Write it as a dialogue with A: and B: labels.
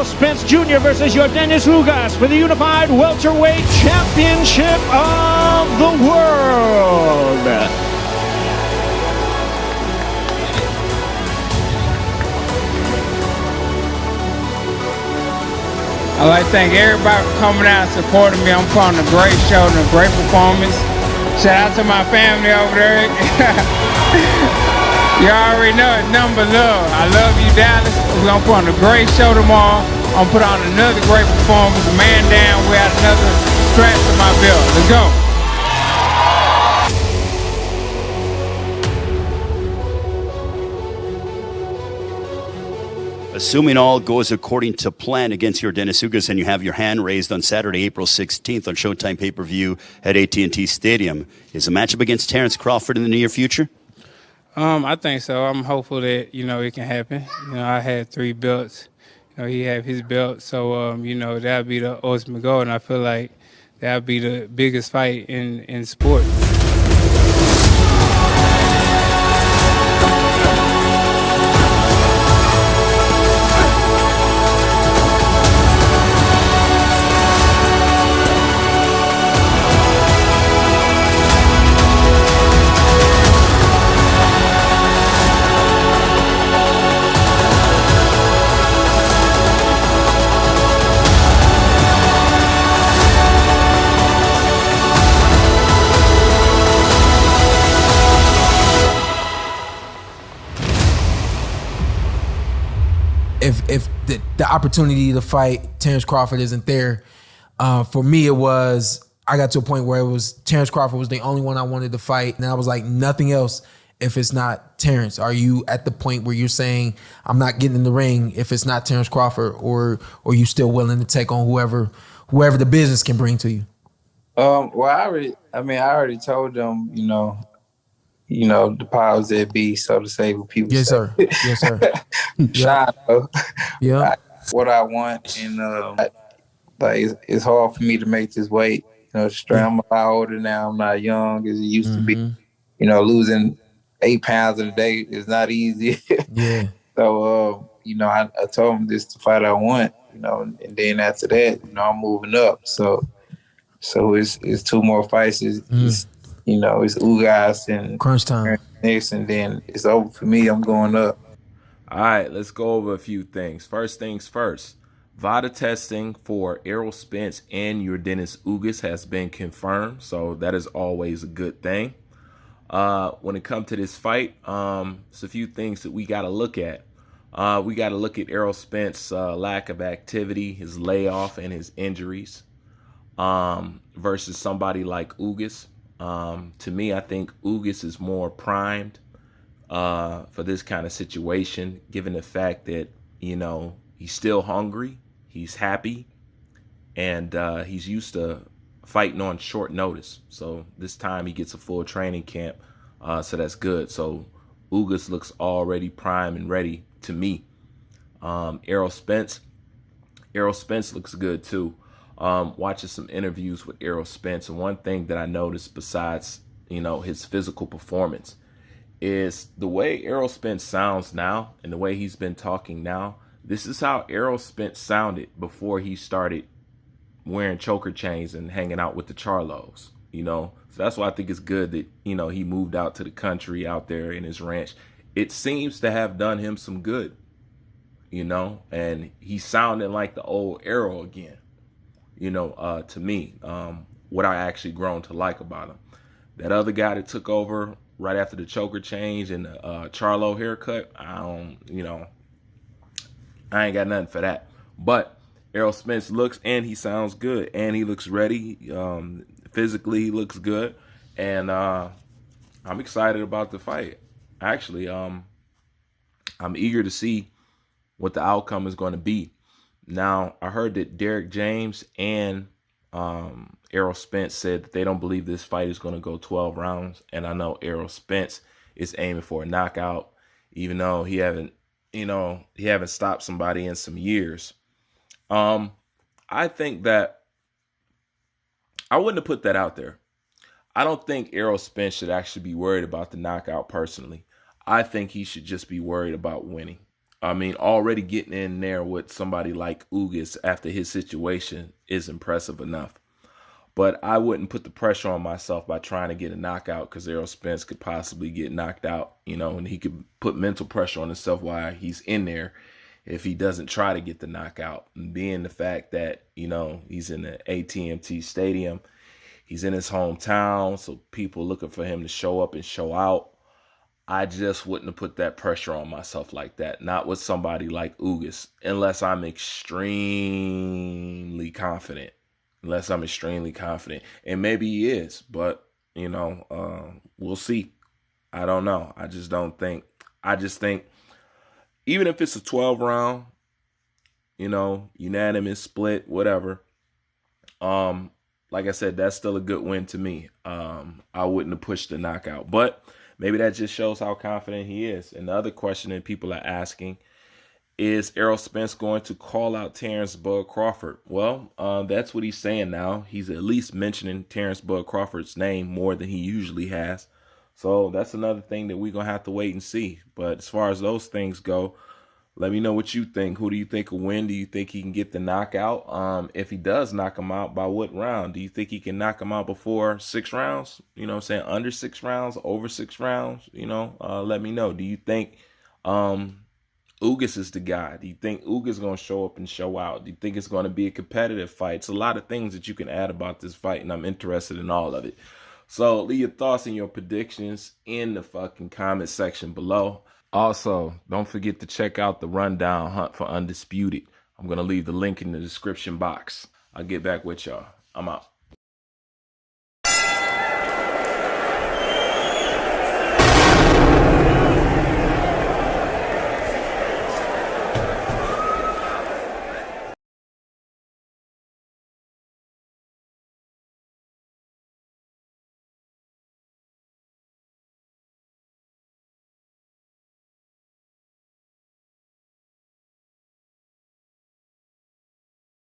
A: Errol Spence Jr. versus Yordenis Ugas for the Unified Welterweight Championship of the World.
B: I'd like to thank everybody for coming out and supporting me. I'm putting on a great show and a great performance. Shout out to my family over there. You already know it, number love. I love you, Dallas. We're going to put on a great show tomorrow. I'm going to put on another great performance. Man down, we had another strap to my belt. Let's go.
C: Assuming all goes according to plan against Yordenis Ugas and you have your hand raised on Saturday, April 16th on Showtime pay-per-view at AT&T Stadium, is a matchup against Terrence Crawford in the near future?
B: I think so. I'm hopeful that, it can happen. I had 3 belts. He had his belt. So, that'll be the ultimate goal. And I feel like that'll be the biggest fight in sport.
D: If the opportunity to fight Terrence Crawford isn't there, for me it was, I got to a point where it was Terrence Crawford was the only one I wanted to fight, and I was like, nothing else if it's not Terrence. Are you at the point where you're saying I'm not getting in the ring if it's not Terrence Crawford, or are you still willing to take on whoever the business can bring to you?
E: Well, I already told them, the powers that be, so to say, what people
D: yes,
E: say.
D: Sir. Yes, sir.
E: Shine, though.
D: Yeah.
E: What I want, and it's hard for me to make this weight. Straight, I'm a lot older now. I'm not young as it used to be. Losing 8 pounds in a day is not easy.
D: Yeah.
E: So, I told him this is the fight I want. And then after that, I'm moving up. So it's 2 more fights. It's Ugas and
D: crunch time
E: next, and then it's over for me. I'm going up.
F: All right, let's go over a few things. First things first, VADA testing for Errol Spence and Yordenis Ugas has been confirmed, so that is always a good thing. When it comes to this fight, it's a few things that we got to look at. We got to look at Errol Spence's lack of activity, his layoff, and his injuries versus somebody like Ugas. To me, I think Ugas is more primed for this kind of situation, given the fact that, he's still hungry, he's happy, and he's used to fighting on short notice. So this time he gets a full training camp, so that's good. So Ugas looks already prime and ready to me. Errol Spence looks good too. Watching some interviews with Errol Spence, and one thing that I noticed besides, his physical performance is the way Errol Spence sounds now and the way he's been talking now. This is how Errol Spence sounded before he started wearing choker chains and hanging out with the Charlos, So that's why I think it's good that, he moved out to the country out there in his ranch. It seems to have done him some good, and he's sounding like the old Eroll again, to me, what I actually grown to like about him. That other guy that took over right after the choker change and the Charlo haircut, I ain't got nothing for that. But Errol Spence looks and he sounds good, and he looks ready. Physically, he looks good, and I'm excited about the fight. Actually, I'm eager to see what the outcome is going to be. Now, I heard that Derek James and Errol Spence said that they don't believe this fight is going to go 12 rounds, and I know Errol Spence is aiming for a knockout, even though he haven't stopped somebody in some years. I think that I wouldn't have put that out there. I don't think Errol Spence should actually be worried about the knockout personally. I think he should just be worried about winning. I mean, already getting in there with somebody like Ugas after his situation is impressive enough. But I wouldn't put the pressure on myself by trying to get a knockout, because Errol Spence could possibly get knocked out, and he could put mental pressure on himself while he's in there if he doesn't try to get the knockout. And being the fact that, he's in the AT&T Stadium, he's in his hometown, so people looking for him to show up and show out. I just wouldn't have put that pressure on myself like that. Not with somebody like Ugas, unless I'm extremely confident. And maybe he is, but, we'll see. I don't know. I just think even if it's a 12 round, unanimous split, whatever, like I said, that's still a good win to me. I wouldn't have pushed the knockout, but maybe that just shows how confident he is. And the other question that people are asking is Errol Spence going to call out Terrence Bud Crawford? Well, that's what he's saying now. He's at least mentioning Terrence Bud Crawford's name more than he usually has. So that's another thing that we're going to have to wait and see. But as far as those things go, let me know what you think. Who do you think will win? Do you think he can get the knockout? If he does knock him out, by what round? Do you think he can knock him out before 6 rounds? You know what I'm saying? Under 6 rounds, over 6 rounds? Let me know. Do you think Ugas is the guy? Do you think Ugas is going to show up and show out? Do you think it's going to be a competitive fight? It's a lot of things that you can add about this fight, and I'm interested in all of it. So leave your thoughts and your predictions in the fucking comment section below. Also, don't forget to check out the Rundown Hunt for Undisputed. I'm going to leave the link in the description box. I'll get back with y'all. I'm out.